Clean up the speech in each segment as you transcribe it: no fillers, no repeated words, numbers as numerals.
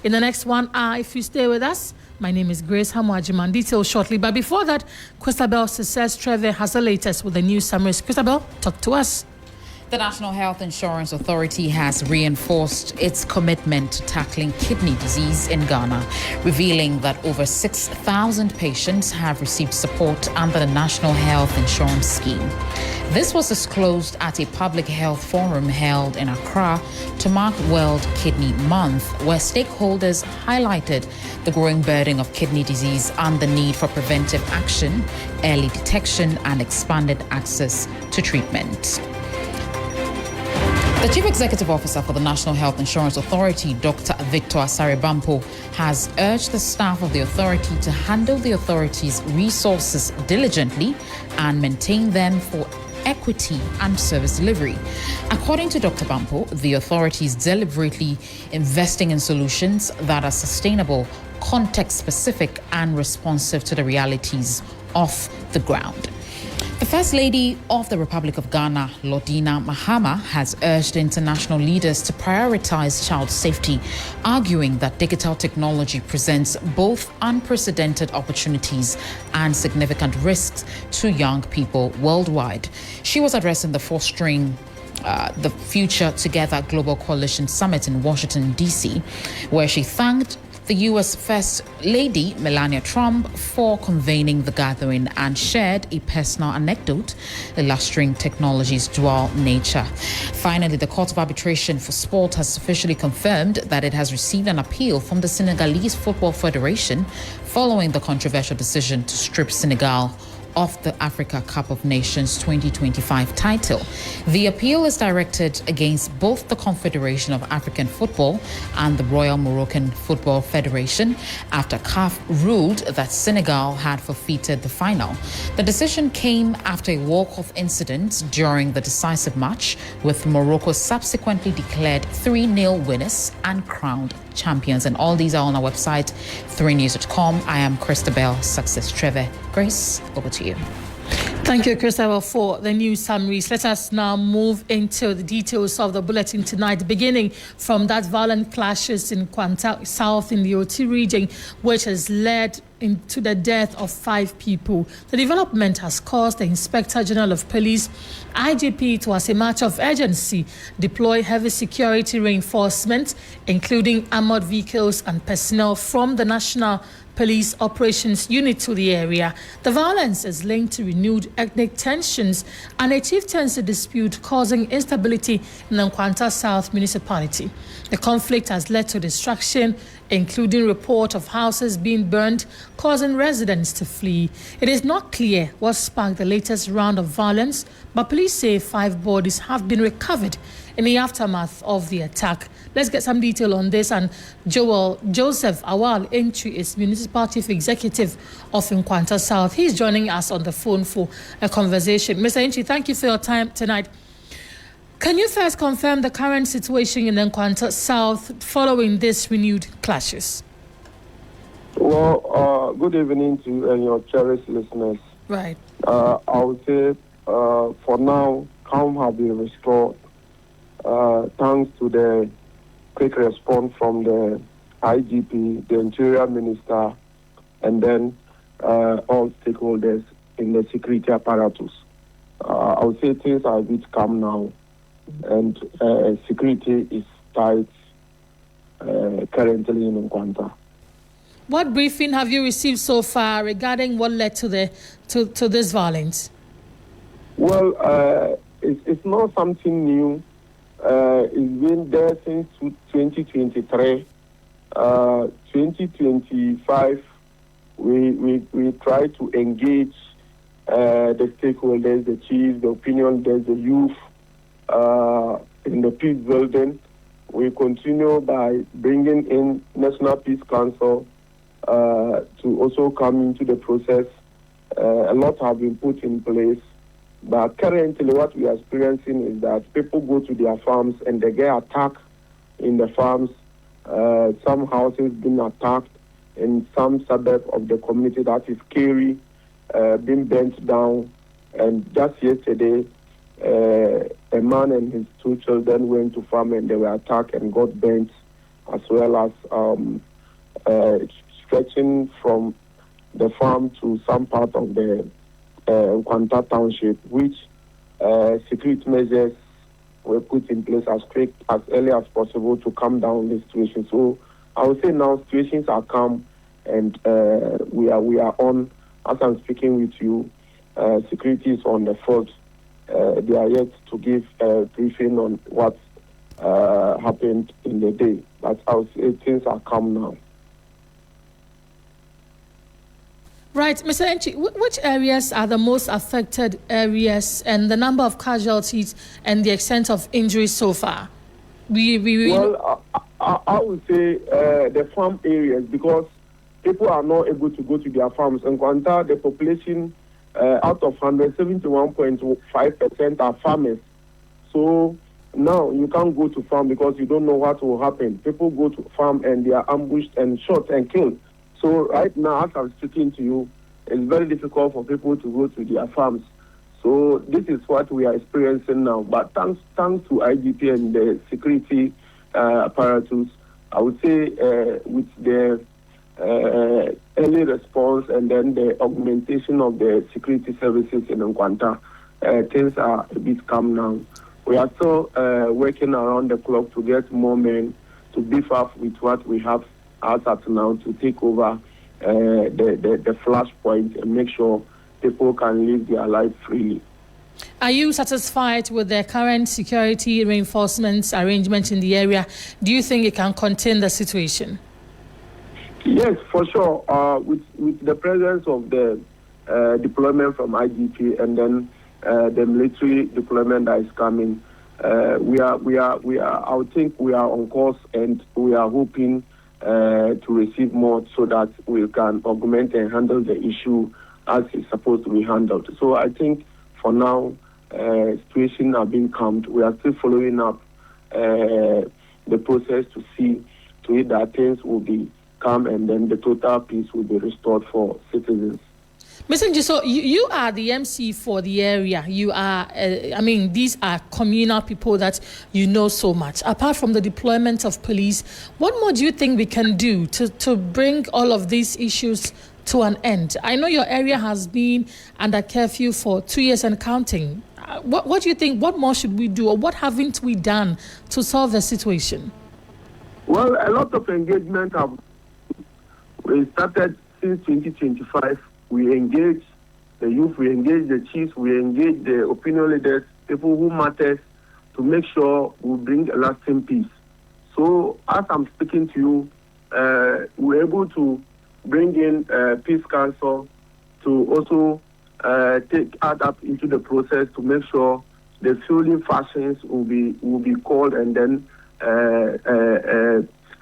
in the next 1 hour if you stay with us. My name is Grace Hamuajiman. Details shortly. But before that, Christabel says Trevor has the latest with the news summaries. Christabel, talk to us. The National Health Insurance Authority has reinforced its commitment to tackling kidney disease in Ghana, revealing that over 6,000 patients have received support under the National Health Insurance Scheme. This was disclosed at a public health forum held in Accra to mark World Kidney Month, where stakeholders highlighted the growing burden of kidney disease and the need for preventive action, early detection, and expanded access to treatment. The Chief Executive Officer for the National Health Insurance Authority, Dr. Victor Asare-Bampo, has urged the staff of the authority to handle the authority's resources diligently and maintain them for equity and service delivery. According to Dr. Bampo, the authority is deliberately investing in solutions that are sustainable, context-specific, and responsive to the realities of the ground. The First Lady of the Republic of Ghana, Lordina Mahama, has urged international leaders to prioritize child safety, arguing that digital technology presents both unprecedented opportunities and significant risks to young people worldwide. She was addressing the Fostering the Future Together Global Coalition Summit in Washington, D.C., where she thanked the U.S. First Lady, Melania Trump, for convening the gathering and shared a personal anecdote illustrating technology's dual nature. Finally, the Court of Arbitration for Sport has officially confirmed that it has received an appeal from the Senegalese Football Federation following the controversial decision to strip Senegal of the Africa Cup of Nations 2025 title. The appeal is directed against both the Confederation of African Football and the Royal Moroccan Football Federation after CAF ruled that Senegal had forfeited the final. The decision came after a walk-off incident during the decisive match, with Morocco subsequently declared 3-0 winners and crowned champions. And all these are on our website, 3news.com. I am Christabel Success Trevor. Grace, over to you. Thank you, Christabel, for the news summaries. Let us now move into the details of the bulletin tonight, beginning from that violent clashes in Nkwanta South in the Oti region, which has led into the death of 5 people. The development has caused the Inspector General of Police, IGP, to, as a matter of urgency, deploy heavy security reinforcement, including armored vehicles and personnel from the National Police Operations Unit to the area. The violence is linked to renewed ethnic tensions and a chieftaincy dispute causing instability in the Nkwanta South municipality. The conflict has led to destruction, including report of houses being burned, causing residents to flee. It is not clear what sparked the latest round of violence, but police say 5 bodies have been recovered in the aftermath of the attack. Let's get some detail on this. And Joseph Awal Entry is Municipal Chief Executive of Nkwanta South. He's joining us on the phone for a conversation. Mr. Entry, thank you for your time tonight. Can you first confirm the current situation in Nkwanta South following these renewed clashes? Well, good evening to you and your cherished listeners. Right. I would say for now, calm has been restored thanks to the quick response from the IGP, the Interior Minister, and then all stakeholders in the security apparatus. I would say things are a bit calm now, and security is tight currently in Nkwanta. What briefing have you received so far regarding what led to this violence? Well, it's not something new. It's been there since 2023. 2025, we try to engage the stakeholders, the chiefs, the opinion leaders, the youth in the peace building. We continue by bringing in National Peace Council to also come into the process. A lot have been put in place. But currently what we are experiencing is that people go to their farms and they get attacked in the farms. Some houses being attacked in some suburb of the community, that is Kerry, being burnt down. And just yesterday, a man and his 2 children went to farm and they were attacked and got burnt as well as stretching from the farm to some part of the Nkwanta township, which security measures were put in place as quick as early as possible to calm down the situation. So I would say now situations are calm, and we are on. As I'm speaking with you, security is on the foot. They are yet to give a briefing on what happened in the day, but I would say things are calm now. Right, Mr. Enchi, which areas are the most affected areas, and the number of casualties and the extent of injuries so far? Well, I would say the farm areas, because people are not able to go to their farms. In Nkwanta, the population out of 171.5% are farmers. So now you can't go to farm because you don't know what will happen. People go to farm and they are ambushed and shot and killed. So right now, as I'm speaking to you, it's very difficult for people to go to their farms. So this is what we are experiencing now. But thanks to IGP and the security apparatus, I would say with the early response and then the augmentation of the security services in Nkwanta, things are a bit calm now. We are still working around the clock to get more men to beef up with what we have as at now to take over the flashpoint and make sure people can live their life freely. Are you satisfied with the current security reinforcements arrangements in the area? Do you think it can contain the situation? Yes, for sure. With the presence of the deployment from IGP and then the military deployment that is coming, I think we are on course, and we are hoping to receive more so that we can augment and handle the issue as it's supposed to be handled. So I think for now, situations are being calmed. We are still following up the process to see to it that things will be calm and then the total peace will be restored for citizens. Mr. Nji, so you are the MC for the area. You are, these are communal people that you know so much. Apart from the deployment of police, what more do you think we can do to bring all of these issues to an end? I know your area has been under curfew for 2 years and counting. What do you think? What more should we do, or what haven't we done to solve the situation? Well, a lot of engagement we started since 2025. We engage the youth, we engage the chiefs, we engage the opinion leaders, people who matter, to make sure we bring a lasting peace. So as I'm speaking to you, we're able to bring in Peace Council to also add up into the process to make sure the fueling factions will be called and then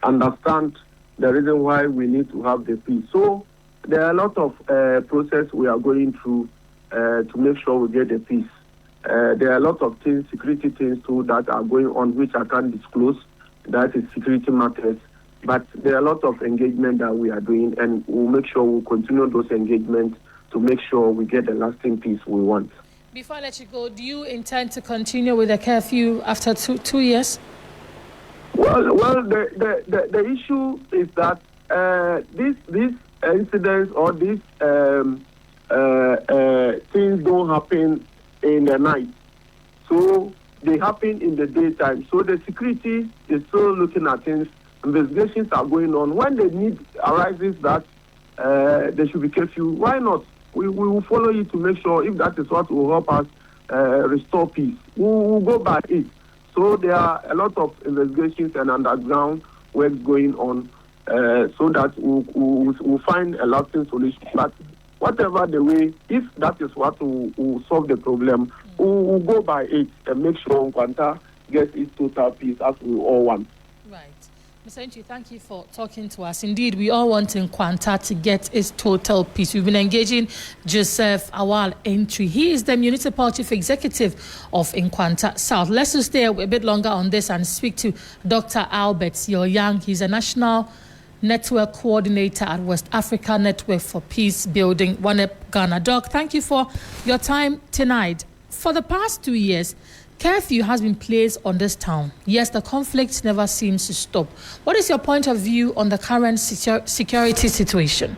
understand the reason why we need to have the peace. So there are a lot of process we are going through to make sure we get the peace. There are a lot of things, security things too, that are going on which I can't disclose. That is security matters. But there are a lot of engagement that we are doing, and we'll make sure we'll continue those engagements to make sure we get the lasting peace we want. Before I let you go, do you intend to continue with the curfew after two years? Well, the issue is that these incidents or these things don't happen in the night. So they happen in the daytime. So the security is still looking at things. Investigations are going on. When the need arises that there should be curfew, why not? We will follow you to make sure if that is what will help us restore peace. We will go by it. So there are a lot of investigations and underground work going on so that we'll find a lasting solution. But whatever the way, if that is what will solve the problem, we'll go by it and make sure Nkwanta gets its total peace as we all want. Right. Mr. Enchi, thank you for talking to us. Indeed, we all want Nkwanta to get its total peace. We've been engaging Joseph Awal Entry. He is the Municipal Chief Executive of Nkwanta South. Let's just stay a bit longer on this and speak to Dr. Albert Young. He's a National Network Coordinator at West Africa Network for Peace Building, Ghana. Doc, thank you for your time tonight. For the past 2 years, curfew has been placed on this town. Yes, the conflict never seems to stop. What is your point of view on the current security situation?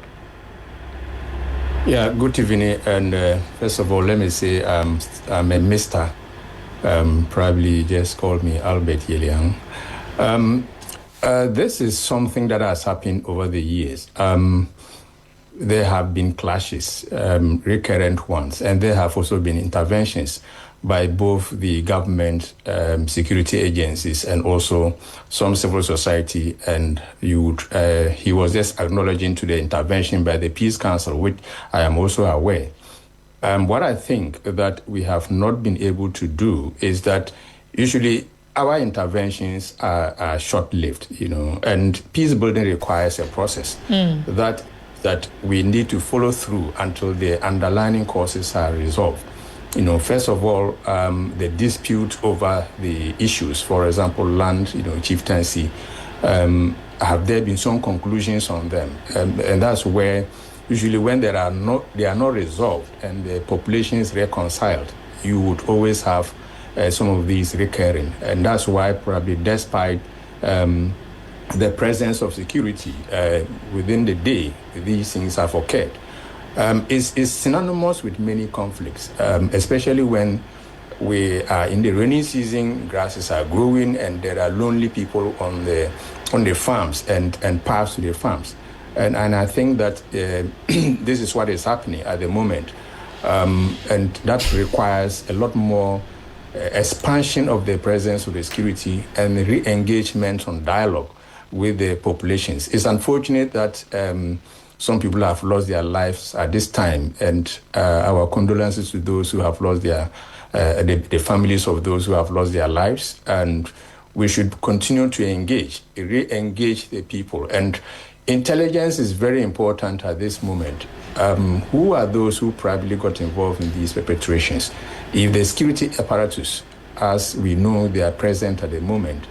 Yeah, good evening. And first of all, let me say I'm a Mr. Probably just called me Albert Yeliang. This is something that has happened over the years. There have been clashes, recurrent ones, and there have also been interventions by both the government security agencies and also some civil society. And he was just acknowledging to the intervention by the Peace Council, which I am also aware. What I think that we have not been able to do is that usually our interventions are short-lived, and peace building requires a process that we need to follow through until the underlying causes are resolved. First of all, the dispute over the issues, for example, land, chieftaincy, have there been some conclusions on them? And that's where usually when they are not resolved and the population is reconciled, you would always have some of these recurring. And that's why probably despite the presence of security within the day, these things have occurred. Is synonymous with many conflicts, especially when we are in the rainy season, grasses are growing, and there are lonely people on the farms and paths to the farms. And I think that this is what is happening at the moment. And that requires a lot more expansion of the presence of the security and re-engagement on dialogue with the populations. It's unfortunate that some people have lost their lives at this time, and our condolences to those who have lost the families of those who have lost their lives. And we should continue to re-engage the people. And intelligence is very important at this moment. Who are those who probably got involved in these perpetrations? If the security apparatus, as we know they are present at the moment,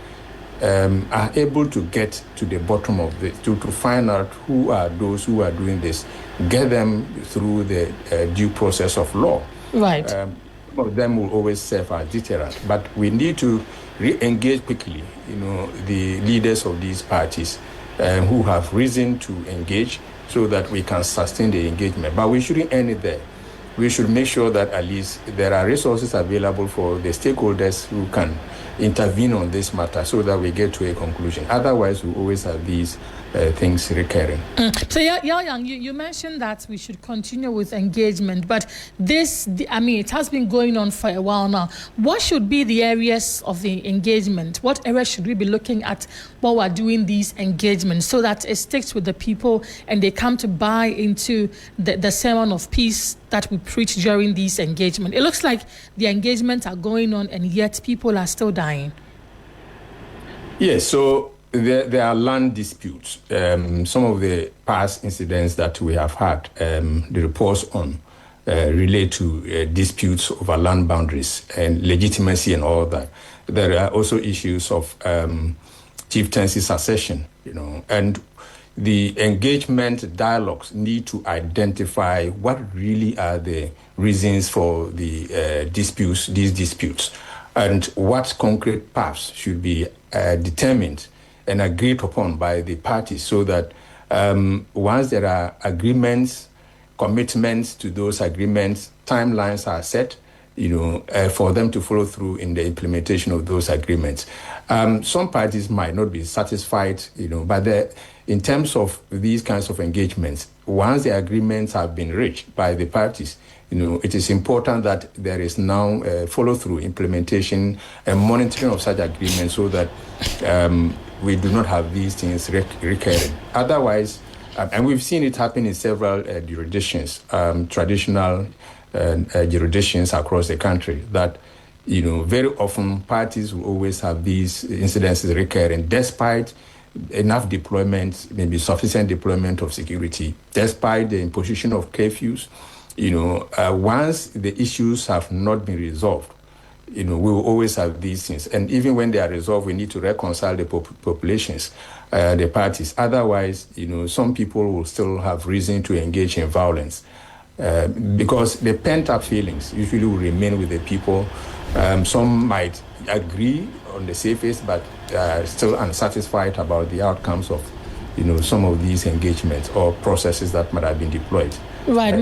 are able to get to the bottom of this, to find out who are those who are doing this, get them through the due process of law. Right. Some of them will always serve as deterrent, but we need to re-engage quickly, the leaders of these parties who have reason to engage so that we can sustain the engagement. But we shouldn't end it there. We should make sure that at least there are resources available for the stakeholders who can intervene on this matter so that we get to a conclusion. Otherwise, we always have these things recurring. So, Yang, you mentioned that we should continue with engagement, but it has been going on for a while now. What should be the areas of the engagement? What areas should we be looking at while we're doing these engagements so that it sticks with the people and they come to buy into the sermon of peace that we preach during these engagements? It looks like the engagements are going on and yet people are still dying. Yes, so there are land disputes. Some of the past incidents that we have had, the reports on relate to disputes over land boundaries and legitimacy and all that. There are also issues of chieftaincy succession, and the engagement dialogues need to identify what really are the reasons for the these disputes, and what concrete paths should be determined and agreed upon by the parties so that once there are agreements, commitments to those agreements, timelines are set, for them to follow through in the implementation of those agreements. Some parties might not be satisfied, but in terms of these kinds of engagements, once the agreements have been reached by the parties, it is important that there is now follow-through, implementation, and monitoring of such agreements so that we do not have these things recurring. Otherwise, and we've seen it happen in several jurisdictions, traditional jurisdictions across the country, that very often parties will always have these incidences recurring despite enough deployment, maybe sufficient deployment of security, despite the imposition of curfews. Once the issues have not been resolved, we will always have these things. And even when they are resolved, we need to reconcile the populations, the parties. Otherwise, some people will still have reason to engage in violence because the pent-up feelings usually will remain with the people Some might agree on the surface, but still unsatisfied about the outcomes of, some of these engagements or processes that might have been deployed. Right.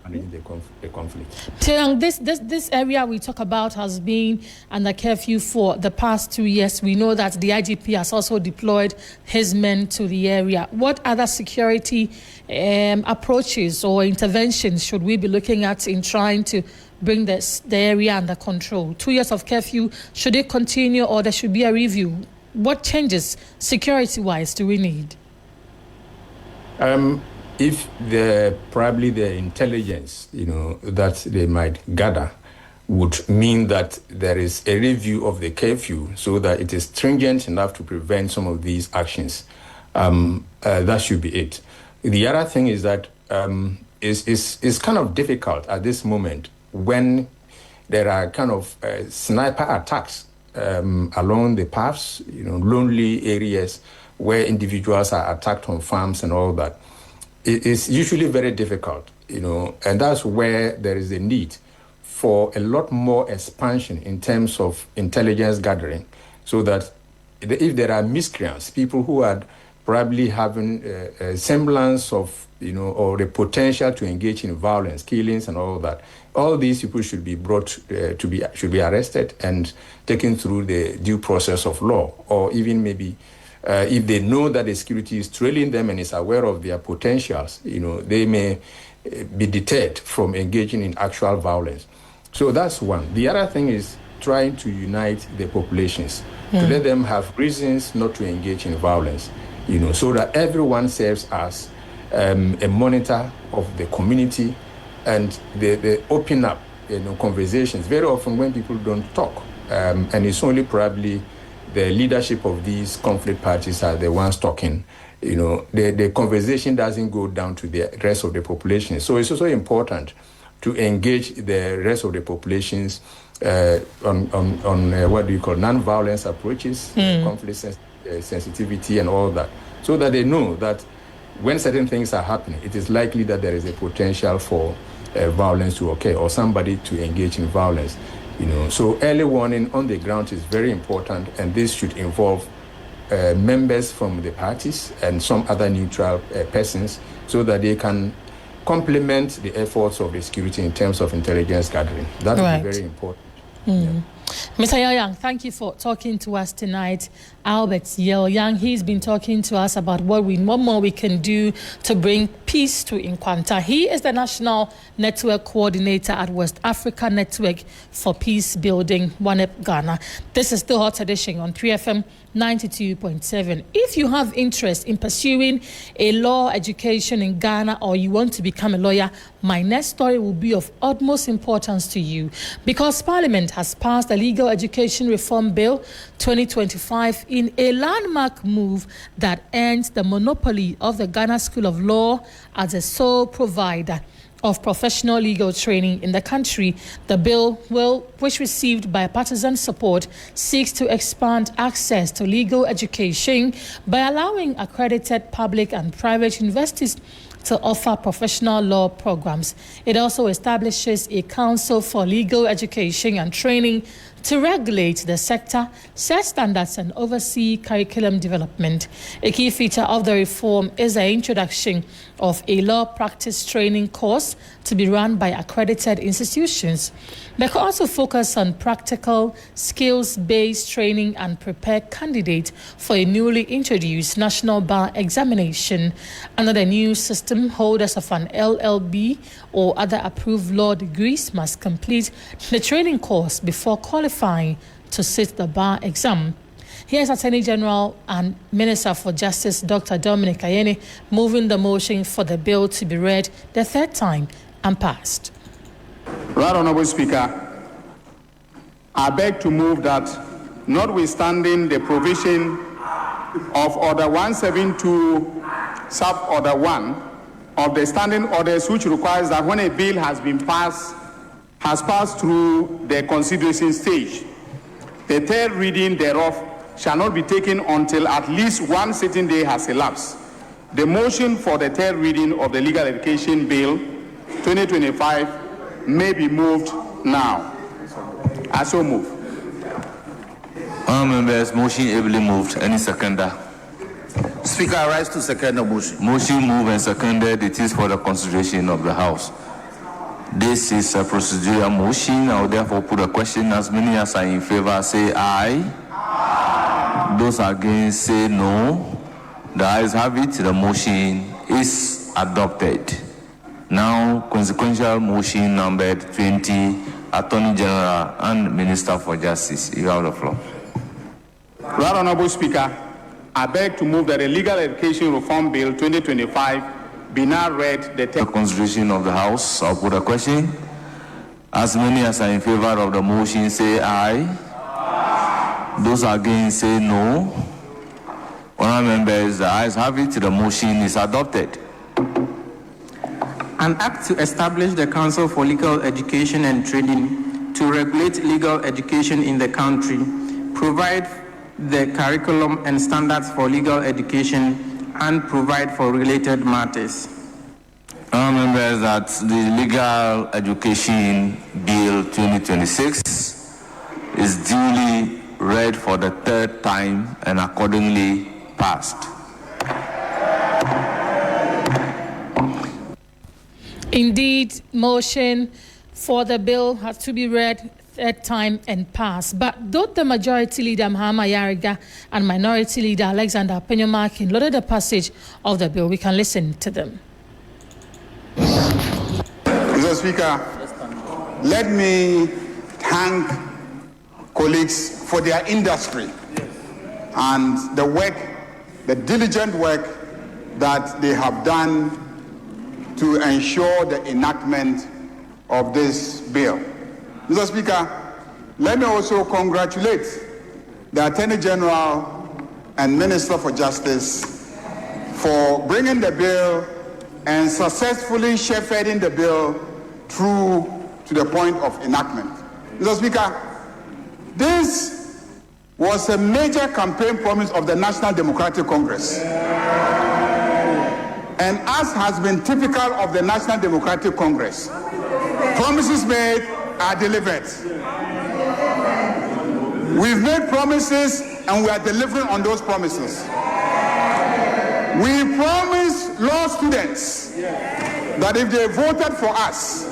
Managing the conflict. Tiang, this area we talk about has been under curfew for the past 2 years. We know that the IGP has also deployed his men to the area. What other security approaches or interventions should we be looking at in trying to bring the area under control? 2 years of curfew, should it continue or there should be a review? What changes security-wise do we need? If probably the intelligence, that they might gather would mean that there is a review of the curfew so that it is stringent enough to prevent some of these actions, that should be it. The other thing is that it's kind of difficult at this moment when there are kind of sniper attacks along the paths, lonely areas where individuals are attacked on farms and all that. It's usually very difficult, and that's where there is a need for a lot more expansion in terms of intelligence gathering, so that if there are miscreants, people who are probably having a semblance of, or the potential to engage in violence, killings and all that, all these people should be brought should be arrested and taken through the due process of law, or even maybe if they know that the security is trailing them and is aware of their potentials, they may be deterred from engaging in actual violence. So that's one. The other thing is trying to unite the populations, to let them have reasons not to engage in violence, so that everyone serves as a monitor of the community, and they open up, conversations. Very often when people don't talk, and it's only probably the leadership of these conflict parties are the ones talking, the conversation doesn't go down to the rest of the population. So it's also important to engage the rest of the populations on what do you call non-violence approaches, conflict sensitivity and all that, so that they know that when certain things are happening, it is likely that there is a potential for violence to occur or somebody to engage in violence. So early warning on the ground is very important, and this should involve members from the parties and some other neutral persons, so that they can complement the efforts of the security in terms of intelligence gathering. That would be very important. Mr. Yang, thank you for talking to us tonight. Albert Yang, he's been talking to us about what more we can do to bring peace to Nkwanta. He is the National Network Coordinator at West Africa Network for Peace Building, WANEP Ghana. This is the Hot Edition on 3FM 92.7. If you have interest in pursuing a law education in Ghana, or you want to become a lawyer, my next story will be of utmost importance to you, because Parliament has passed the Legal Education Reform Bill 2025 in a landmark move that ends the monopoly of the Ghana School of Law as a sole provider of professional legal training in the country. The bill, which received bipartisan support, seeks to expand access to legal education by allowing accredited public and private universities to offer professional law programs. It also establishes a council for legal education and training to regulate the sector, set standards, and oversee curriculum development. A key feature of the reform is the introduction of a law practice training course to be run by accredited institutions. They can also focus on practical, skills-based training and prepare candidates for a newly introduced national bar examination. Under the new system, holders of an LLB or other approved law degrees must complete the training course before qualifying to sit the bar exam. Here's Attorney General and Minister for Justice, Dr. Dominic Ayeni, moving the motion for the bill to be read the third time and passed. Right Honourable Speaker, I beg to move that, notwithstanding the provision of Order 172, Sub-Order 1 of the Standing Orders, which requires that when a bill has passed through the consideration stage, the third reading thereof shall not be taken until at least one sitting day has elapsed. The motion for the third reading of the Legal Education Bill 2025 may be moved now. I so move. Honourable members, motion ably moved. Any seconder? Speaker, I rise to second the motion. Motion moved and seconded. It is for the consideration of the House. This is a procedural motion. I will therefore put a question. As many as are in favor say aye. Aye. Those against say no. The ayes have it. The motion is adopted. Now, consequential motion number 20, Attorney General and Minister for Justice. You have the floor. Right Honourable Speaker, I beg to move that the Legal Education Reform Bill 2025 be now read the consideration of the House. I'll put a question. As many as are in favor of the motion say aye. Aye. Those against say no. Honourable members, the ayes have it. The motion is adopted. An act to establish the Council for Legal Education and Training to regulate legal education in the country, provide the curriculum and standards for legal education, and provide for related matters. Members, that the Legal Education Bill 2026 is duly read for the third time and accordingly passed. Indeed, motion for the bill has to be read third time and passed. But though the Majority Leader Mahama Yariga and Minority Leader Alexander Penyumakin loaded the passage of the bill, we can listen to them. Mr. Speaker, let me thank colleagues for their industry and the work, the diligent work that they have done to ensure the enactment of this bill. Mr. Speaker, let me also congratulate the Attorney General and Minister for Justice for bringing the bill and successfully shepherding the bill through to the point of enactment. Mr. Speaker, this was a major campaign promise of the National Democratic Congress. And as has been typical of the National Democratic Congress, promises made are delivered. We've made promises and we are delivering on those promises. We promised law students that if they voted for us,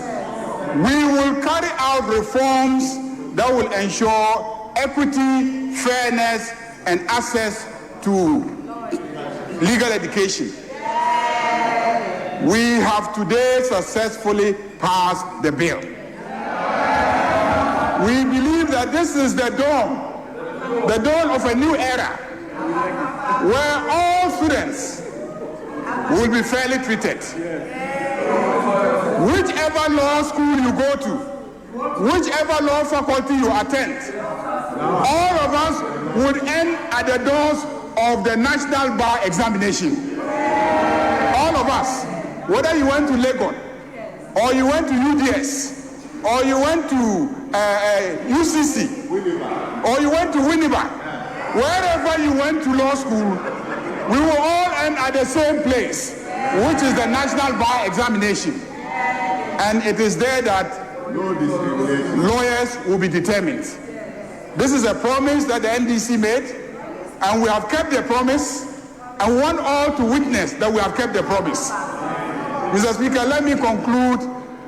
we will carry out reforms that will ensure equity, fairness, and access to legal education. We have today successfully passed the bill. We believe that this is the dawn of a new era, where all students will be fairly treated. Whichever law school you go to, whichever law faculty you attend, all of us would end at the doors of the National Bar Examination. All of us, whether you went to Lagos, or you went to UDS, or you went to UCC, or you went to Winneba, wherever you went to law school, we will all end at the same place, which is the National Bar Examination. And it is there that lawyers will be determined. This is a promise that the NDC made, and we have kept the promise, and want all to witness that we have kept the promise. Mr. Speaker, let me conclude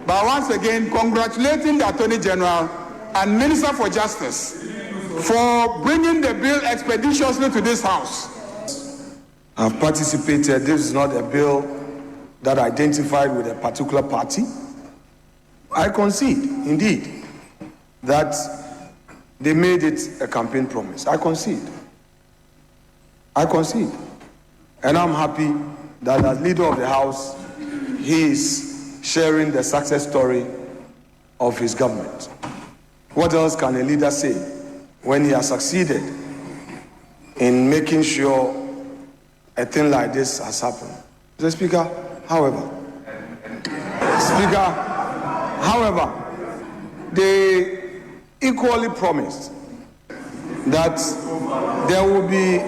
by once again congratulating the Attorney General and Minister for Justice for bringing the bill expeditiously to this House. I've participated. This is not a bill that identified with a particular party. I concede, indeed, that they made it a campaign promise. I concede. And I'm happy that as leader of the House, he is sharing the success story of his government. What else can a leader say when he has succeeded in making sure a thing like this has happened? The Speaker, however, they equally promised that there will be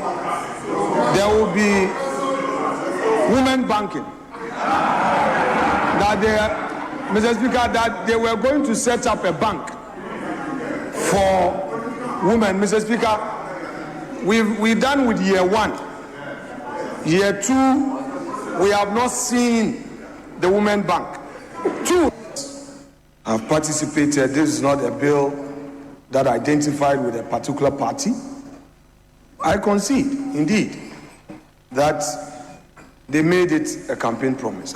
women banking. Mr. Speaker, that they were going to set up a bank for women. Mr. Speaker, we've done with year 1. Year 2, we have not seen the Women Bank. 2 have participated. This is not a bill that identified with a particular party. I concede, indeed, that they made it a campaign promise.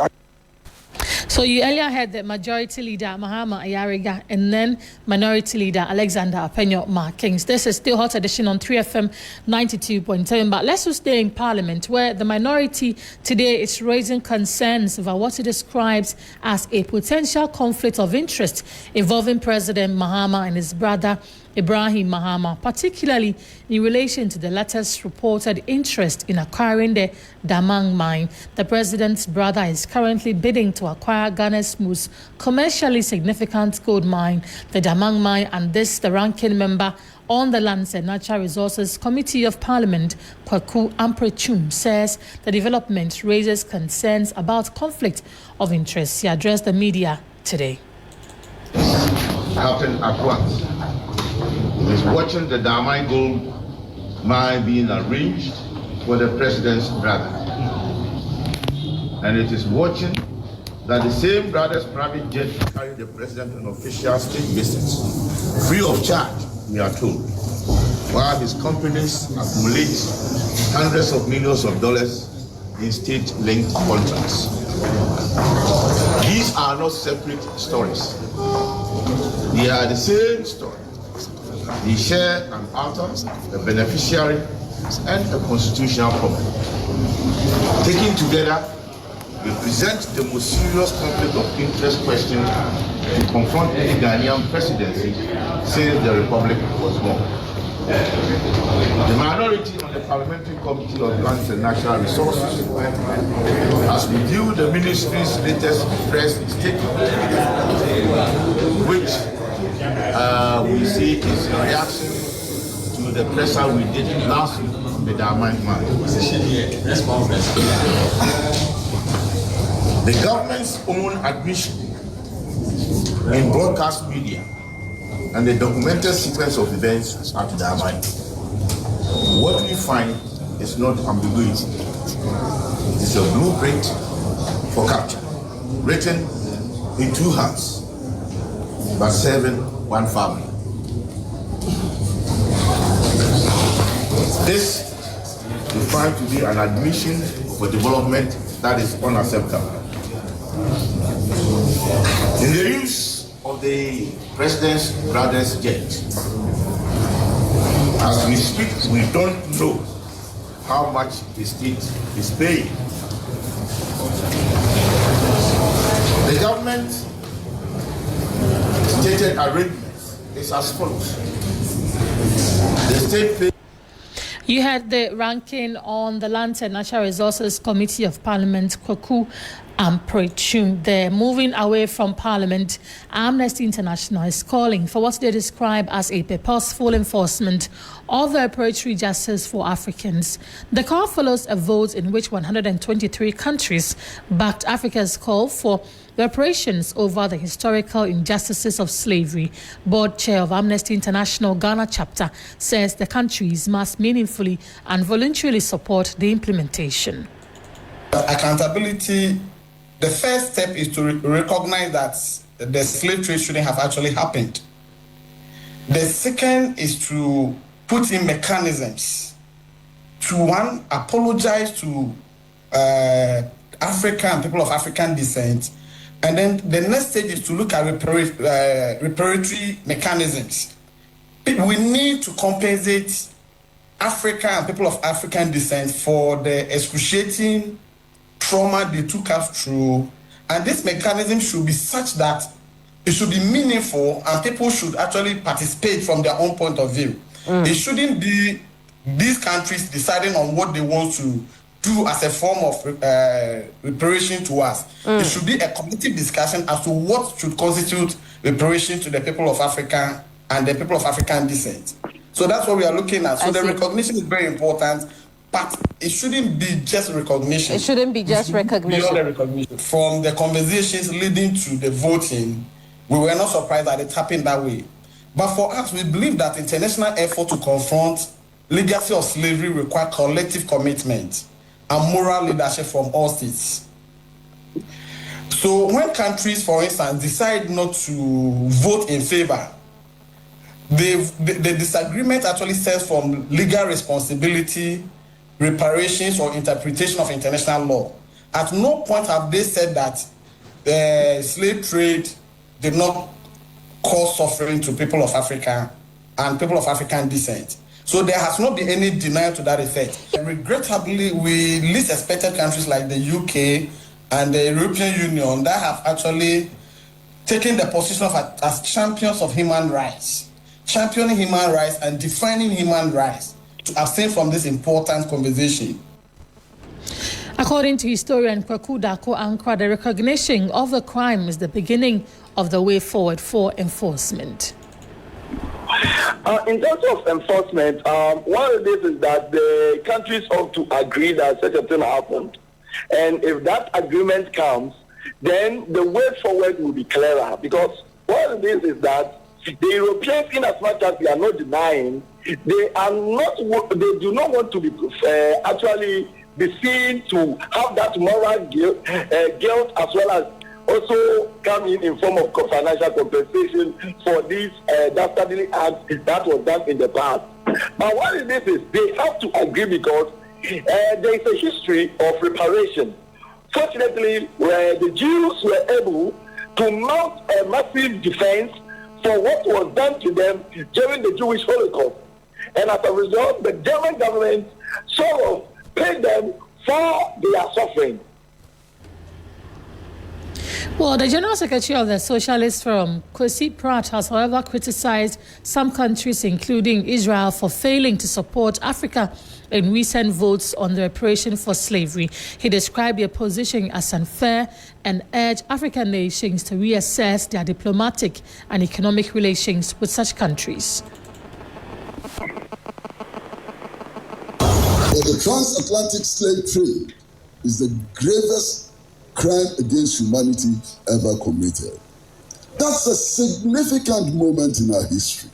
So you earlier heard the Majority Leader Mahama Ayariga and then Minority Leader Alexander Apenyo Markings. This is still Hot Edition on 3FM 92.7. But let's just stay in Parliament, where the minority today is raising concerns about what it describes as a potential conflict of interest involving President Mahama and his brother Ibrahim Mahama, particularly in relation to the latter's reported interest in acquiring the Damang mine. The president's brother is currently bidding to acquire Ghana's most commercially significant gold mine, the Damang mine, and this, the ranking member on the Lands and Natural Resources Committee of Parliament, Kwaku Amprechum, says the development raises concerns about conflict of interest. He addressed the media today. Happened at once. Is watching the Damang gold mine being arranged for the president's brother. And it is watching that the same brother's private jet carried the president on official state visits, free of charge, we are told, while his companies accumulate hundreds of millions of dollars in state-linked contracts. These are not separate stories. They are the same story. They share an author, a beneficiary, and a constitutional problem. Taken together, we present the most serious conflict of interest question to confront any Ghanaian presidency since the Republic was born. The minority on the Parliamentary Committee of Lands and Natural Resources has reviewed the ministry's latest press statement, which we see is a reaction to the presser we did last week on the Damang mine. The government's own admission in broadcast media and the documented sequence of events at Damang. What we find is not ambiguity. It's a blueprint for capture, written in 2 hands, but serving one family. This we find to be an admission for development that is unacceptable. In the use of the president's brother's jet, as we speak, we don't know how much the state is paying. The government stated arrangements is as follows. The state pays. You had the ranking on the Lands and Natural Resources Committee of Parliament, Kwaku Amprechum. They're moving away from Parliament. Amnesty International is calling for what they describe as a purposeful enforcement of the reparatory justice for Africans. The call follows a vote in which 123 countries backed Africa's call for reparations over the historical injustices of slavery. Board chair of Amnesty International Ghana chapter says the countries must meaningfully and voluntarily support the implementation. Accountability, the first step is to recognize that the slave trade shouldn't have actually happened. The second is to put in mechanisms to, one, apologize to Africa and people of African descent. And then the next stage is to look at reparatory mechanisms. We need to compensate Africa and people of African descent for the excruciating trauma they took us through. And this mechanism should be such that it should be meaningful and people should actually participate from their own point of view. It shouldn't be these countries deciding on what they want to do as a form of reparation to us. It should be a collective discussion as to what should constitute reparation to the people of Africa and the people of African descent. So that's what we are looking at. So the recognition is very important, but it shouldn't be just recognition. It shouldn't be just recognition. Beyond the recognition. From the conversations leading to the voting, we were not surprised that it happened that way. But for us, we believe that international effort to confront legacy of slavery require collective commitment and moral leadership from all states. So when countries, for instance, decide not to vote in favor, the disagreement actually stems from legal responsibility, reparations, or interpretation of international law. At no point have they said that the slave trade did not cause suffering to people of Africa and people of African descent. So there has not been any denial to that effect. Regrettably, we least expected countries like the UK and the European Union that have actually taken the position of as champions of human rights, championing human rights and defining human rights, to abstain from this important conversation. According to historian Kwaku Dako Ankra, the recognition of the crime is the beginning of the way forward for enforcement. In terms of enforcement, one of this is that the countries ought to agree that such a thing happened. And if that agreement comes, then the way forward will be clearer. Because one of this is that the Europeans, in as much as they are not denying, they do not want to be actually be seen to have that moral guilt as well as also come in form of financial compensation for this dastardly act that was done in the past. But what it is they have to agree because there is a history of reparation. Fortunately, where the Jews were able to mount a massive defense for what was done to them during the Jewish Holocaust. And as a result, the German government sort of paid them for their suffering. Well, the General Secretary of the Socialist Forum, Kwesi Pratt, has, however, criticized some countries, including Israel, for failing to support Africa in recent votes on the reparation for slavery. He described their position as unfair and urged African nations to reassess their diplomatic and economic relations with such countries. But the transatlantic slave trade is the gravest crime against humanity ever committed. That's a significant moment in our history.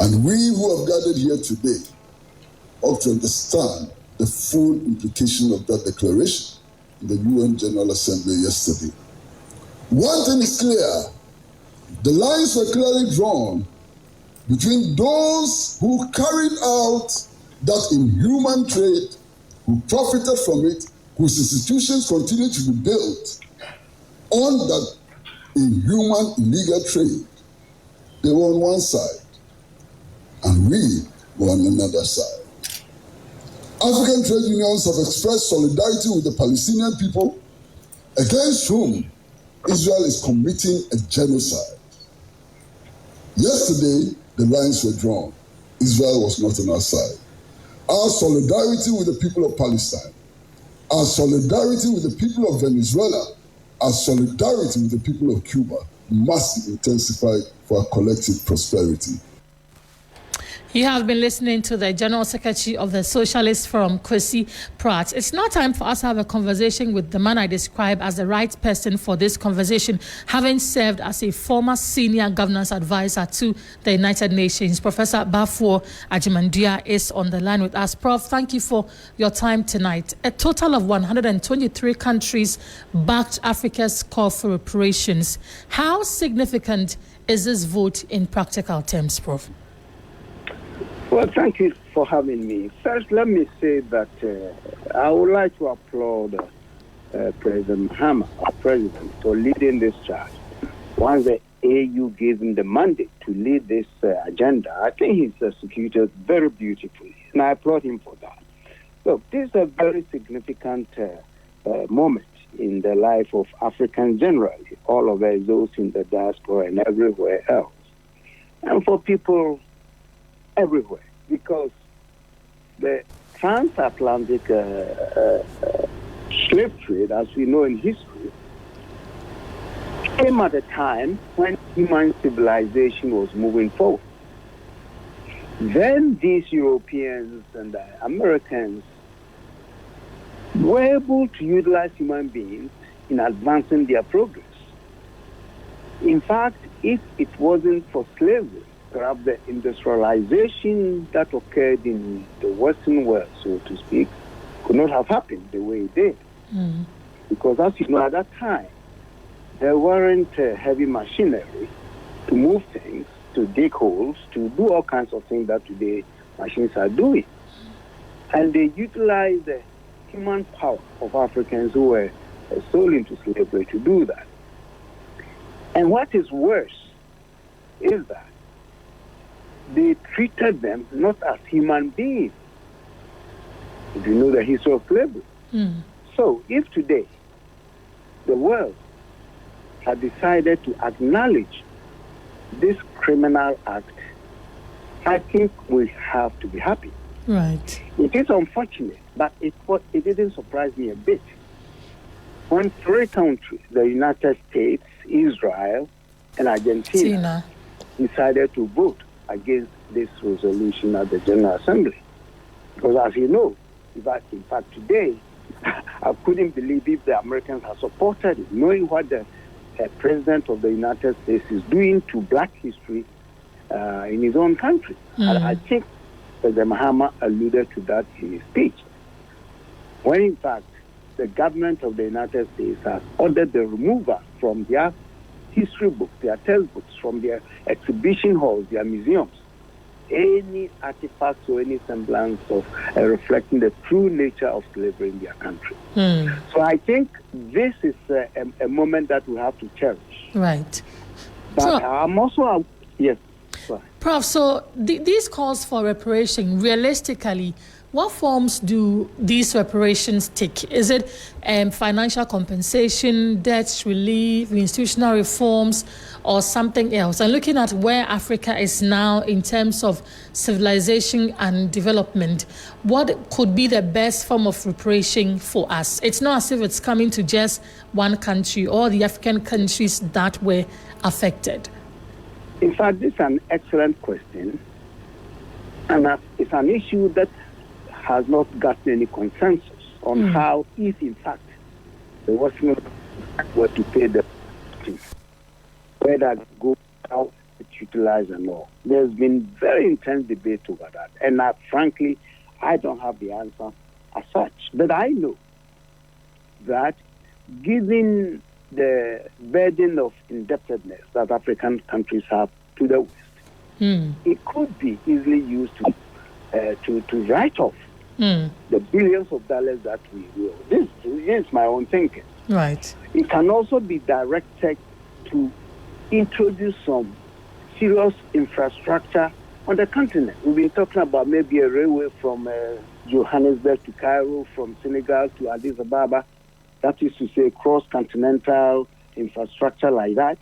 And we who have gathered here today ought to understand the full implication of that declaration in the UN General Assembly yesterday. One thing is clear, the lines were clearly drawn between those who carried out that inhuman trade, who profited from it, whose institutions continue to be built on that inhuman, illegal trade. They were on one side, and we were on another side. African trade unions have expressed solidarity with the Palestinian people, against whom Israel is committing a genocide. Yesterday, the lines were drawn. Israel was not on our side. Our solidarity with the people of Palestine, our solidarity with the people of Venezuela, our solidarity with the people of Cuba must be intensified for our collective prosperity. You have been listening to the General Secretary of the Socialist Forum, Kwesi Pratt. It's now time for us to have a conversation with the man I describe as the right person for this conversation, having served as a former senior governance advisor to the United Nations. Professor Bafo Ajimandia is on the line with us. Prof, thank you for your time tonight. A total of 123 countries backed Africa's call for reparations. How significant is this vote in practical terms, Prof? Well, thank you for having me. First, let me say that I would like to applaud President Mahama, our president, for leading this charge. Once the AU gave him the mandate to lead this agenda, I think he's executed very beautifully, and I applaud him for that. Look, this is a very significant moment in the life of Africans generally, all of us, those in the diaspora and everywhere else, and for people everywhere, because the transatlantic slave trade, as we know in history, came at a time when human civilization was moving forward. Then these Europeans and Americans were able to utilize human beings in advancing their progress. In fact, if it wasn't for slavery, perhaps the industrialization that occurred in the Western world, so to speak, could not have happened the way it did. Because as you know, at that time, there weren't heavy machinery to move things, to dig holes, to do all kinds of things that today machines are doing. And they utilized the human power of Africans who were sold into slavery to do that. And what is worse is that they treated them not as human beings. If you know the history of slavery. So if today the world had decided to acknowledge this criminal act, I think we have to be happy. Right. It is unfortunate, but it didn't surprise me a bit. When three countries, the United States, Israel, and Argentina, decided to vote against this resolution at the General Assembly. Because as you know, in fact today, I couldn't believe if the Americans had supported it, knowing what the President of the United States is doing to black history in his own country. And I think President Mahama alluded to that in his speech. When in fact, the government of the United States has ordered the removal from their history books, their textbooks, from their exhibition halls, their museums, any artifacts or any semblance of reflecting the true nature of slavery in their country. So I think this is a moment that we have to cherish. Right. But I'm also, yes. Sorry. Prof, so these calls for reparation, realistically, what forms do these reparations take? Is it financial compensation, debt relief, institutional reforms, or something else? And looking at where Africa is now in terms of civilization and development, what could be the best form of reparation for us? It's not as if it's coming to just one country or the African countries that were affected. In fact, this is an excellent question. And it's an issue that has not gotten any consensus on how, if in fact the Western were to pay the where that go, how it's utilized and all. There's been very intense debate over that. And frankly, I don't have the answer as such. But I know that given the burden of indebtedness that African countries have to the West, it could be easily used to write off the billions of dollars that we will. This is my own thinking. Right. It can also be directed to introduce some serious infrastructure on the continent. We've been talking about maybe a railway from Johannesburg to Cairo, from Senegal to Addis Ababa. That is to say, cross-continental infrastructure like that.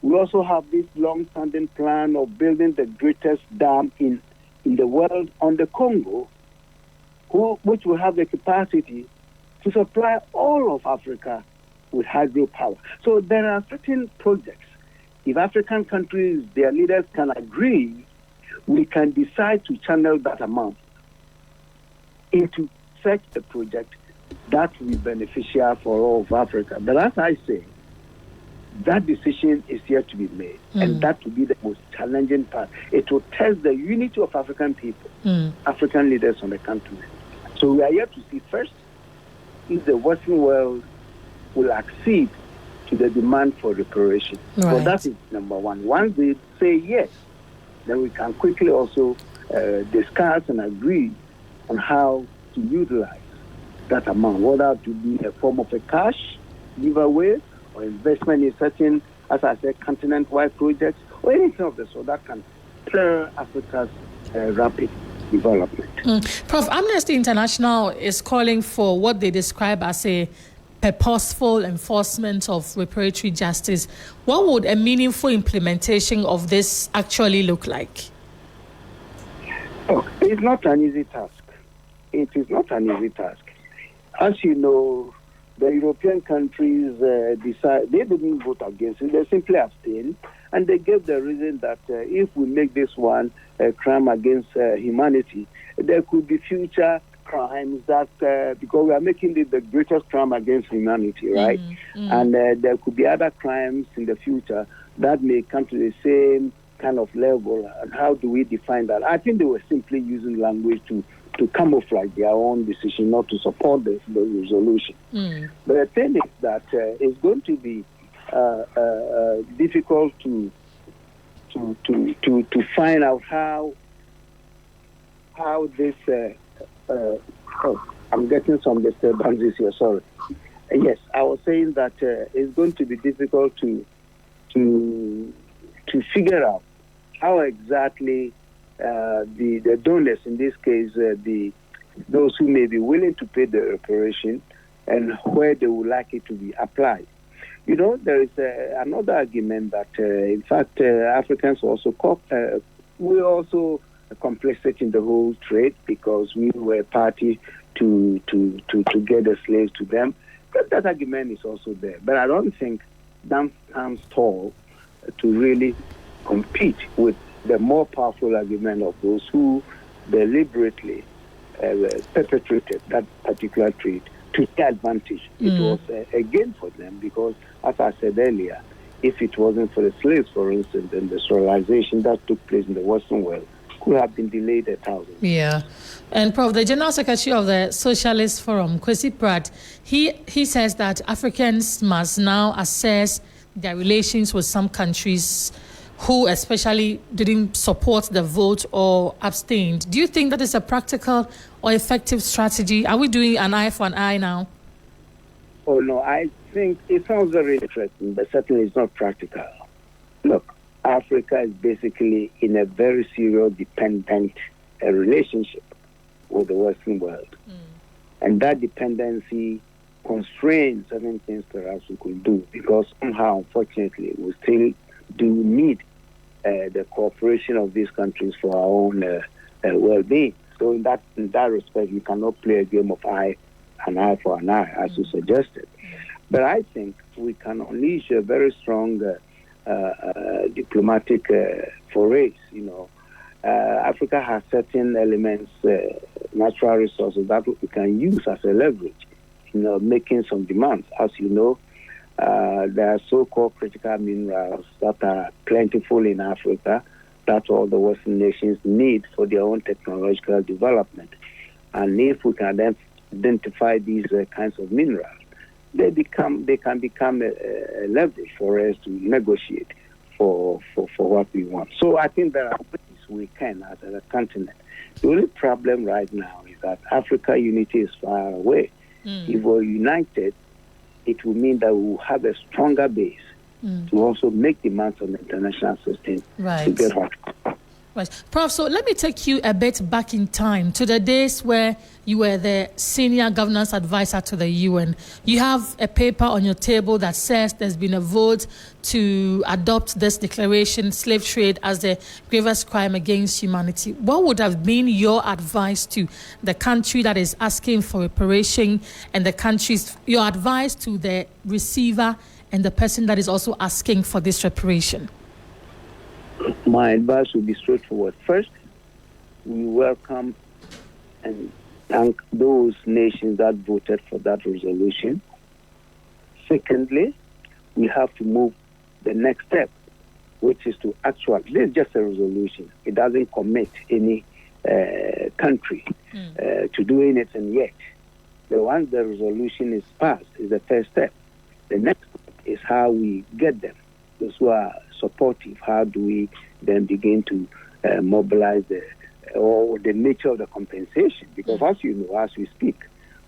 We also have this long-standing plan of building the greatest dam in the world on the Congo, which will have the capacity to supply all of Africa with hydropower. So there are certain projects. If African countries, their leaders can agree, we can decide to channel that amount into such a project that will be beneficial for all of Africa. But as I say, that decision is yet to be made, and that will be the most challenging part. It will test the unity of African people, African leaders on the continent. So we are yet to see first if the Western world will accede to the demand for reparation. Right. So that is number one. Once they say yes, then we can quickly also discuss and agree on how to utilize that amount, whether to be a form of a cash giveaway or investment in certain, as I said, continent-wide projects or anything of the sort that can spur Africa's rapid development. Prof, Amnesty International is calling for what they describe as a purposeful enforcement of reparatory justice. What would a meaningful implementation of this actually look like? Oh, it's not an easy task. It is not an easy task. As you know, the European countries they didn't vote against it. They simply abstained, and they gave the reason that if we make this one a crime against humanity, there could be future crimes that, because we are making it the greatest crime against humanity, right? And there could be other crimes in the future that may come to the same kind of level. And how do we define that? I think they were simply using language to camouflage their own decision not to support the resolution. But the thing is that it's going to be difficult to find out how this. I'm getting some disturbances here. Sorry. Yes, I was saying that it's going to be difficult to figure out how exactly the donors, in this case, those who may be willing to pay the reparation, and where they would like it to be applied. You know, there is another argument that, in fact, Africans also we also complicit in the whole trade because we were party to get the slaves to them. But that argument is also there. But I don't think that stands tall to really compete with the more powerful argument of those who deliberately perpetrated that particular trade to their advantage. It was a gain for them because, as I said earlier, if it wasn't for the slaves, for instance, and the sterilization that took place in the Western world, could have been delayed 1,000. Yeah. And Prof, the General Secretary of the Socialist Forum, Kwesi Pratt, he says that Africans must now assess their relations with some countries who especially didn't support the vote or abstained. Do you think that is a practical or effective strategy? Are we doing an eye for an eye now? Oh, no, I think it sounds very interesting, but certainly it's not practical. Look, Africa is basically in a very serious dependent relationship with the Western world. And that dependency constrains certain things perhaps we could do because somehow, unfortunately, we still do need the cooperation of these countries for our own well-being. So in that respect, we cannot play a game of an eye for an eye, as you suggested. But I think we can unleash a very strong diplomatic forays. You know, Africa has certain elements, natural resources that we can use as a leverage. You know, making some demands. As you know, there are so-called critical minerals that are plentiful in Africa that all the Western nations need for their own technological development. And if we can identify these kinds of minerals, they can become a leverage for us to negotiate for what we want. So I think there are ways we can as a continent. The only problem right now is that Africa unity is far away. If we're united, it will mean that we will have a stronger base to also make demands on the international system to get what. Right. Prof, so let me take you a bit back in time to the days where you were the senior governance advisor to the UN. You have a paper on your table that says there's been a vote to adopt this declaration, slave trade, as the gravest crime against humanity. What would have been your advice to the country that is asking for reparation and your advice to the receiver and the person that is also asking for this reparation? My advice would be straightforward. First, we welcome and thank those nations that voted for that resolution. Secondly, we have to move the next step, which is to this is just a resolution. It doesn't commit any country to do anything yet. But once the resolution is passed, is the first step. The next step is how we get them. Those who are supportive, how do we then begin to mobilize the nature of the compensation? Because as you know, as we speak,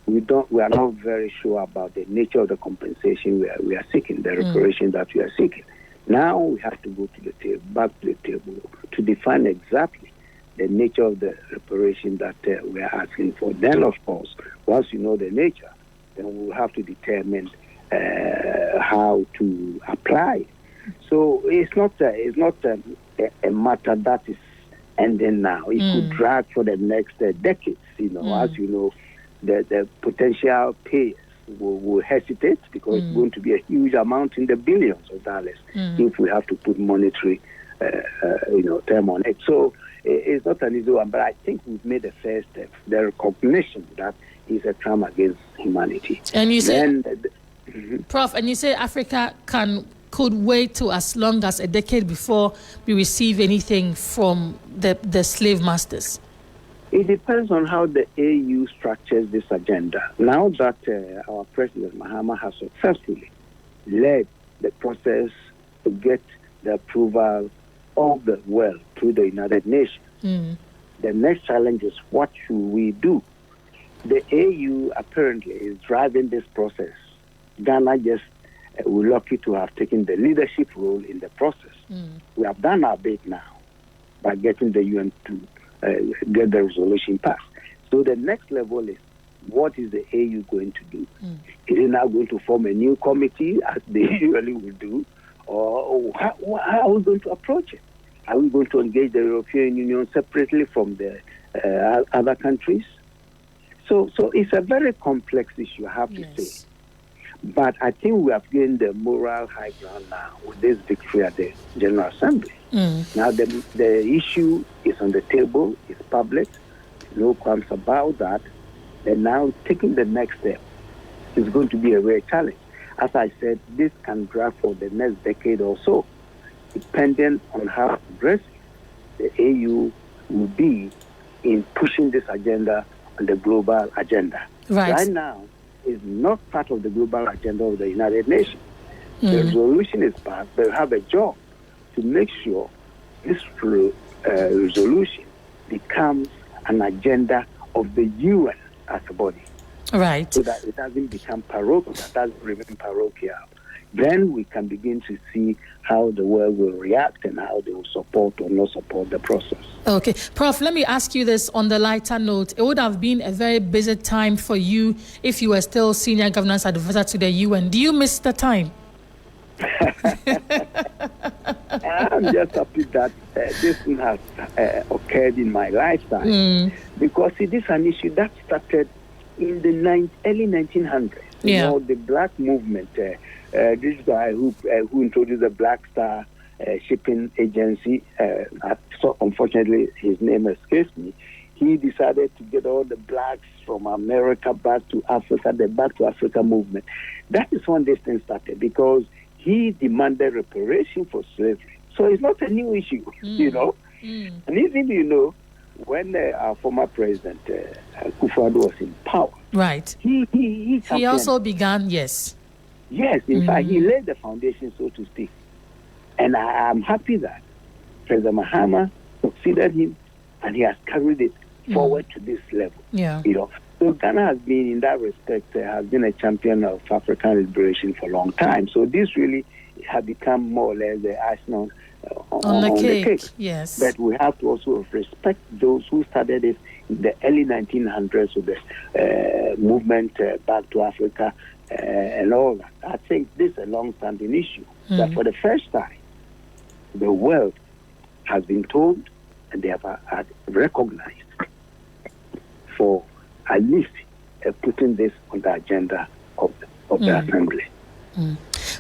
we are not very sure about the nature of the compensation we are seeking, the reparation that we are seeking. Now we have to go to the table, back to the table, to define exactly the nature of the reparation that we are asking for. Then, of course, once you know the nature, then we will have to determine how to apply. So it's not a matter that is ending now. It could drag for the next decades. You know, as you know, the potential payers will hesitate because it's going to be a huge amount in the billions of dollars if we have to put monetary, term on it. So it's not an easy one, but I think we've made the first step, the recognition that it's a crime against humanity. And you say, Prof, and you say Africa could wait to as long as a decade before we receive anything from the slave masters? It depends on how the AU structures this agenda. Now that our President Mahama has successfully led the process to get the approval of the world through the United Nations, the next challenge is what should we do? The AU apparently is driving this process. Ghana just we're lucky to have taken the leadership role in the process. We have done our bit now by getting the UN to get the resolution passed. So the next level is, what is the AU going to do? Is it now going to form a new committee, as they usually will do? Or how are we going to approach it? Are we going to engage the European Union separately from the other countries? So it's a very complex issue, I have to say. But I think we have gained the moral high ground now with this victory at the General Assembly. Now the issue is on the table, it's public, no qualms about that. And now taking the next step is going to be a real challenge. As I said, this can drag for the next decade or so, depending on how aggressive the AU will be in pushing this agenda on the global agenda. Right now, is not part of the global agenda of the United Nations. The resolution is passed. They have a job to make sure this resolution becomes an agenda of the UN as a body. Right. So that it doesn't become parochial, that doesn't remain parochial. Then we can begin to see how the world will react and how they will support or not support the process. Okay. Prof, let me ask you this on the lighter note. It would have been a very busy time for you if you were still senior governance advisor to the UN. Do you miss the time? I'm just happy that this thing has occurred in my lifetime because it is an issue that started in the early 1900s. You know, the black movement, this guy who introduced the Black Star shipping agency, so unfortunately his name escapes me, he decided to get all the blacks from America back to Africa, the Back to Africa movement. That is when this thing started because he demanded reparation for slavery. So it's not a new issue, you know. And even, you know, when our former president, Akufo-Addo, was in power, right, he also began, Yes, in fact, he laid the foundation, so to speak. And I'm happy that President Mahama succeeded him and he has carried it forward to this level. You know, so Ghana has been, in that respect, has been a champion of African liberation for a long time. So this really has become more or less the icing on the cake. Yes. But we have to also respect those who started it in the early 1900s with the movement back to Africa and all that. I think this is a long-standing issue. That for the first time, the world has been told and they have recognized for at least putting this on the agenda of the Assembly.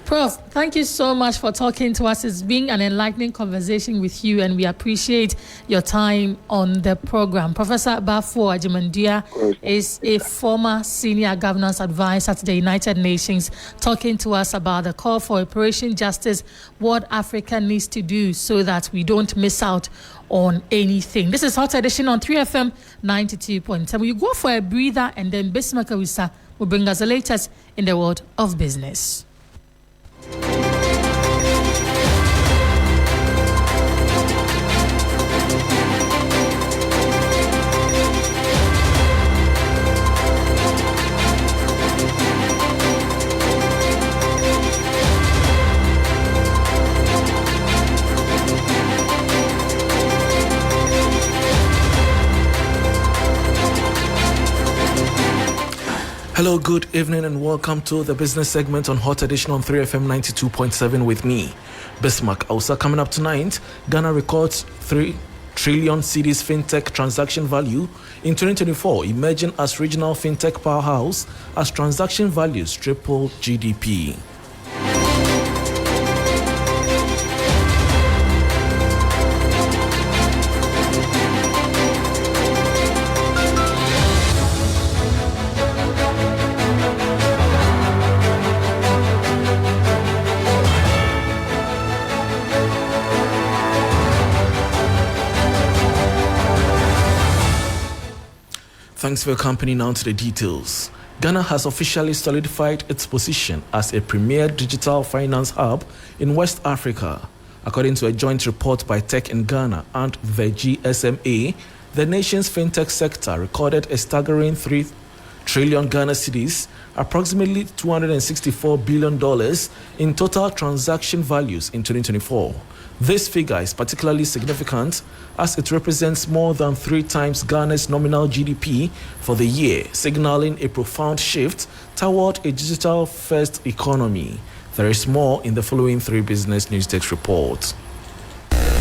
Prof, thank you so much for talking to us. It's been an enlightening conversation with you, and we appreciate your time on the program. Professor Bafo Agyeman-Duah is a former senior governance advisor to the United Nations, talking to us about the call for Operation Justice, what Africa needs to do so that we don't miss out on anything. This is Hot Edition on 3FM 92.7. We go for a breather, and then Bismarck Awisa will bring us the latest in the world of business. Hello, good evening, and welcome to the business segment on Hot Edition on 3FM 92.7 with me, Bismarck. Also coming up tonight, Ghana records 3 trillion cedis fintech transaction value in 2024, emerging as regional fintech powerhouse as transaction values triple GDP. Thanks for your company. Now to the details. Ghana has officially solidified its position as a premier digital finance hub in West Africa. According to a joint report by Tech in Ghana and the GSMA, the nation's fintech sector recorded a staggering 3 trillion Ghana cedis, approximately $264 billion in total transaction values in 2024. This figure is particularly significant as it represents more than 3 times Ghana's nominal GDP for the year, signaling a profound shift toward a digital-first economy. There is more in the following 3 business news desk reports.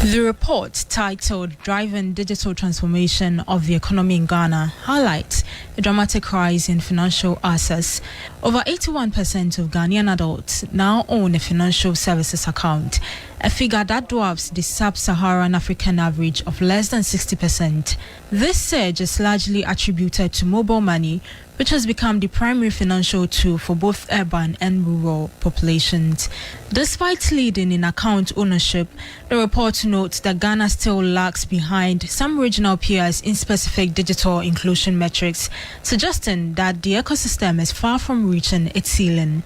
The report, titled Driving Digital Transformation of the Economy in Ghana, highlights a dramatic rise in financial access. Over 81% of Ghanaian adults now own a financial services account, a figure that dwarfs the sub-Saharan African average of less than 60%. This surge is largely attributed to mobile money, which has become the primary financial tool for both urban and rural populations. Despite leading in account ownership, the report notes that Ghana still lags behind some regional peers in specific digital inclusion metrics, suggesting that the ecosystem is far from reaching its ceiling.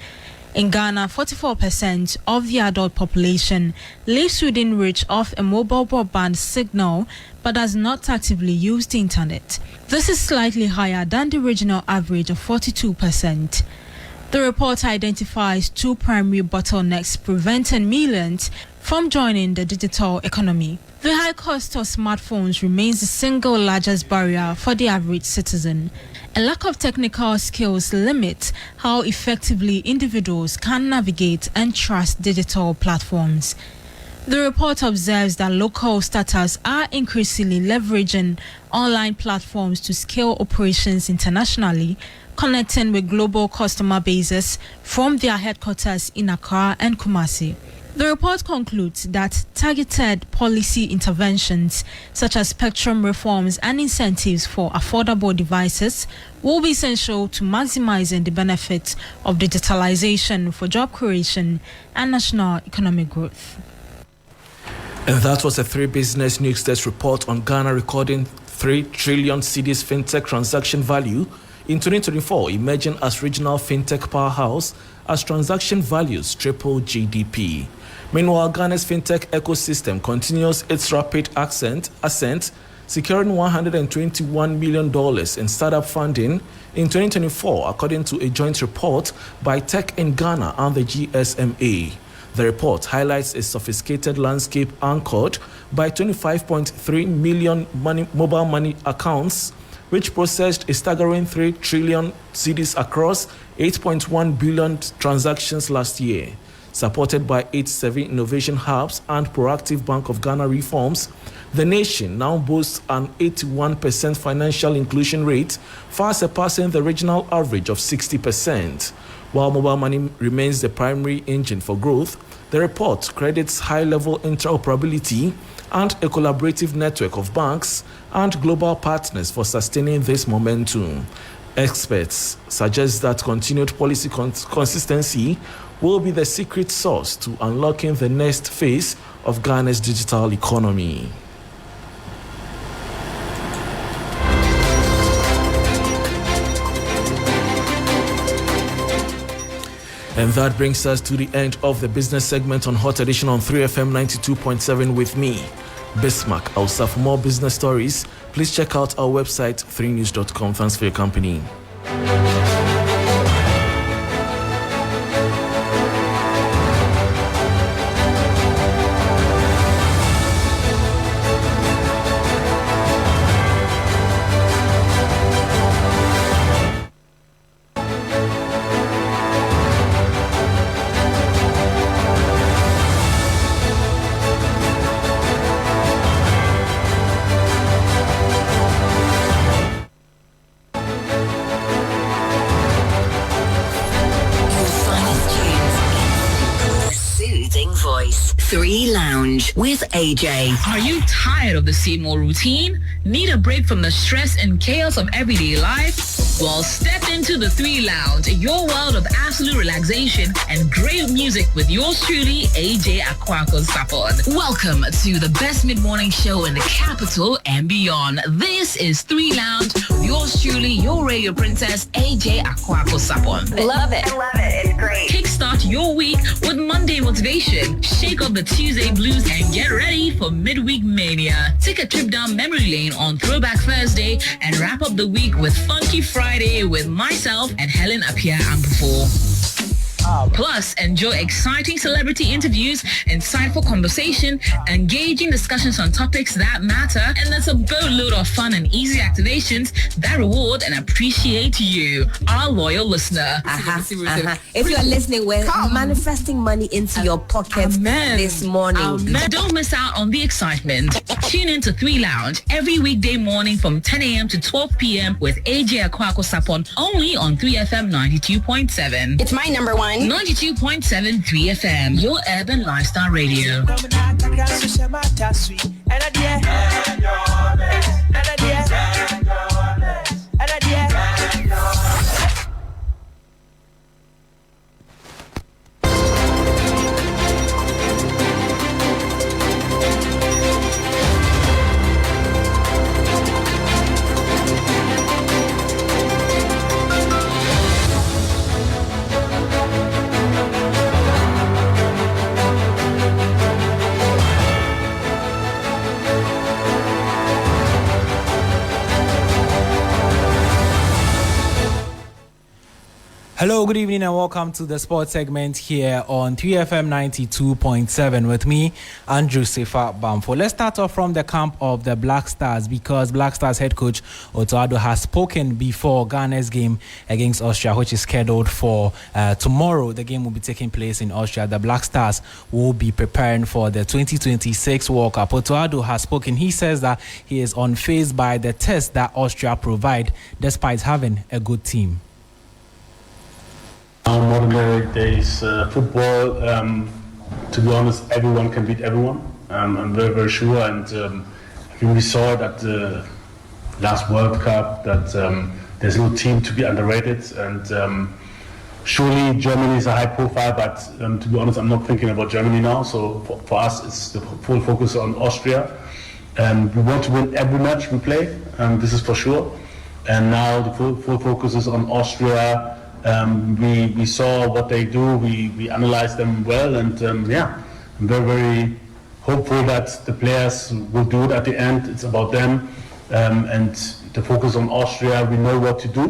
In Ghana, 44% of the adult population lives within reach of a mobile broadband signal but does not actively use the internet. This is slightly higher than the regional average of 42%. The report identifies 2 primary bottlenecks preventing millions from joining the digital economy. The high cost of smartphones remains the single largest barrier for the average citizen. A lack of technical skills limits how effectively individuals can navigate and trust digital platforms. The report observes that local startups are increasingly leveraging online platforms to scale operations internationally, connecting with global customer bases from their headquarters in Accra and Kumasi. The report concludes that targeted policy interventions such as spectrum reforms and incentives for affordable devices will be essential to maximizing the benefits of digitalization for job creation and national economic growth. And that was a 3 business news desk report on Ghana recording 3 trillion cedis fintech transaction value in 2024, emerging as regional fintech powerhouse as transaction values triple GDP. Meanwhile, Ghana's fintech ecosystem continues its rapid ascent, securing $121 million in startup funding in 2024, according to a joint report by Tech in Ghana and the GSMA. The report highlights a sophisticated landscape anchored by 25.3 million mobile money accounts, which processed a staggering 3 trillion cedis across 8.1 billion transactions last year. Supported by 87 innovation hubs and proactive Bank of Ghana reforms, the nation now boasts an 81% financial inclusion rate, far surpassing the regional average of 60%. While mobile money remains the primary engine for growth, the report credits high-level interoperability and a collaborative network of banks and global partners for sustaining this momentum. Experts suggest that continued policy consistency will be the secret sauce to unlocking the next phase of Ghana's digital economy. And that brings us to the end of the business segment on Hot Edition on 3FM 92.7 with me, Bismarck Ausa. For more business stories, please check out our website, 3news.com. Thanks for your company. 3 Lounge with AJ. Are you tired of the same old routine? Need a break from the stress and chaos of everyday life? Well, step into the 3 Lounge, your world of absolute relaxation and great music with yours truly, AJ Akwako Sapon. Welcome to the best mid-morning show in the capital and beyond. This is 3 Lounge with yours truly, your radio princess, AJ Akwako Sapon. Love it. I love it. It's great. Kickstart your week with Monday motivation. Shake up the Tuesday blues and get ready for midweek mania. Take a trip down memory lane on Throwback Thursday and wrap up the week with Funky Friday with myself and Helen Appiah Ampufo. Plus, enjoy exciting celebrity interviews, insightful conversation, engaging discussions on topics that matter, and there's a boatload of fun and easy activations that reward and appreciate you, our loyal listener. If you're listening, we're manifesting money into your pocket this morning. Amen. Don't miss out on the excitement. Tune in to 3 Lounge every weekday morning from 10 a.m. to 12 p.m. with AJ Akwako Sapon, only on 3FM 92.7. It's my number one. 92.7 3FM, your urban lifestyle radio. Hello, good evening and welcome to the sports segment here on 3FM 92.7 with me, Andrew Sefa Bamfo. Let's start off from the camp of the Black Stars because Black Stars head coach Otto Addo has spoken before Ghana's game against Austria, which is scheduled for tomorrow. The game will be taking place in Austria. The Black Stars will be preparing for the 2026 World Cup. Otto Addo has spoken. He says that he is unfazed by the test that Austria provide despite having a good team. Modern days football, to be honest, everyone can beat everyone. I'm very, very sure. And I think we saw it at the last World Cup that there's no team to be underrated. And surely Germany is a high profile, but to be honest, I'm not thinking about Germany now. So for us, it's the full focus on Austria. We want to win every match we play, this is for sure. And now the full focus is on Austria. We saw what they do, we analyzed them well, and I'm very, very hopeful that the players will do it at the end. It's about them, and the focus on Austria, we know what to do.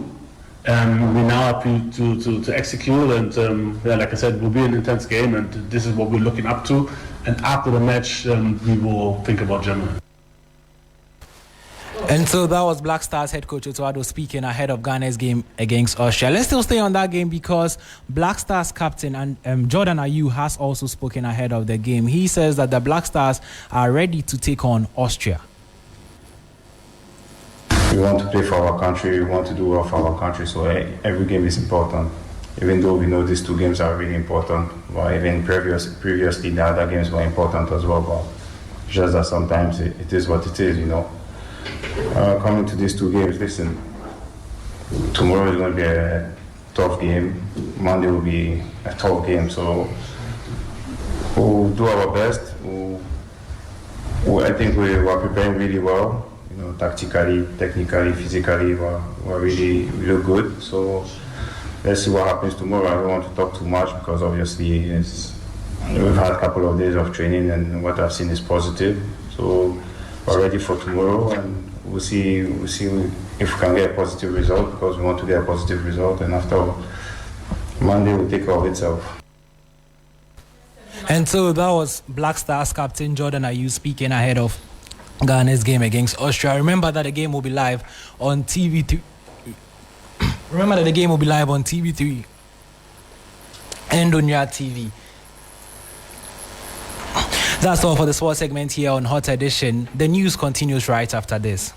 We now have to execute, and like I said, it will be an intense game, and this is what we're looking up to. And after the match, we will think about Germany. And so that was Black Stars head coach Otto Addo speaking ahead of Ghana's game against Austria. Let's still stay on that game because Black Stars captain and Jordan Ayew has also spoken ahead of the game. He says that the Black Stars are ready to take on Austria. We want to play for our country, we want to do well for our country, so every game is important. Even though we know these two games are really important, but even previously the other games were important as well, but just that sometimes it is what it is, you know. Coming to these two games, listen, tomorrow is going to be a tough game, Monday will be a tough game, so we'll do our best. I think we are preparing really well, you know, tactically, technically, physically, we're really look good, so let's see what happens tomorrow. I don't want to talk too much because obviously we've had a couple of days of training and what I've seen is positive, so we're ready for tomorrow, and we'll see if we can get a positive result because we want to get a positive result, and after Monday will take care of itself. And so that was Black Stars captain Jordan Ayew speaking ahead of Ghana's game against Austria. Remember that the game will be live on TV3. Remember that the game will be live on TV3 and on your TV. That's all for the sports segment here on Hot Edition. The news continues right after this.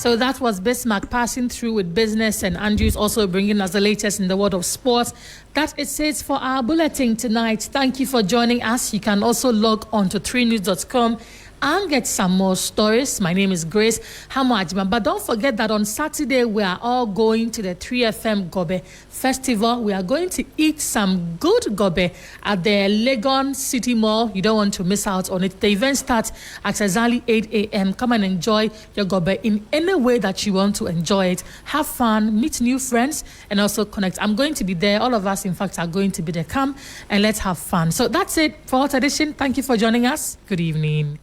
So that was Bismarck passing through with business, and Andrew's also bringing us the latest in the world of sports. That it says for our bulletin tonight. Thank you for joining us. You can also log on to 3news.com and get some more stories. My name is Grace Hamajima. But don't forget that on Saturday, we are all going to the 3FM Gobe Festival. We are going to eat some good gobe at the Legon City Mall. You don't want to miss out on it. The event starts at exactly 8 a.m. Come and enjoy your gobe in any way that you want to enjoy it. Have fun, meet new friends, and also connect. I'm going to be there. All of us, in fact, are going to be there. Come and let's have fun. So that's it for Hot Edition. Thank you for joining us. Good evening.